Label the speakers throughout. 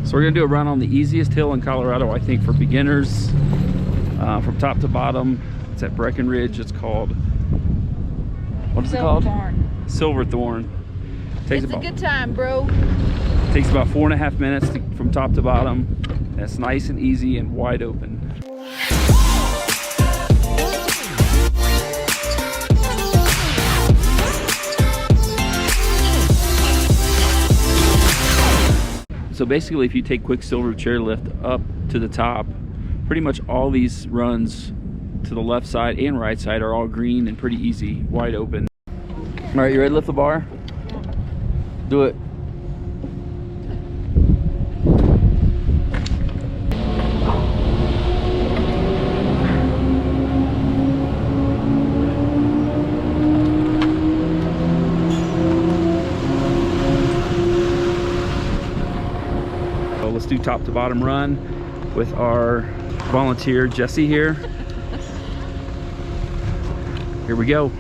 Speaker 1: So we're gonna do a run on the easiest hill in Colorado, I think, for beginners, from top to bottom. It's at Breckenridge. It's called, what is it called? Silverthorne.
Speaker 2: It's a good time, bro.
Speaker 1: Takes about 4.5 minutes from top to bottom. And it's nice and easy and wide open. So basically, if you take Quicksilver chairlift up to the top, pretty much all these runs to the left side and right side are all green and pretty easy, wide open. All right, you ready to lift the bar? Do it. So let's do top to bottom run with our volunteer Jesse here. Here we go.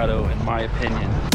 Speaker 1: Colorado, in my opinion.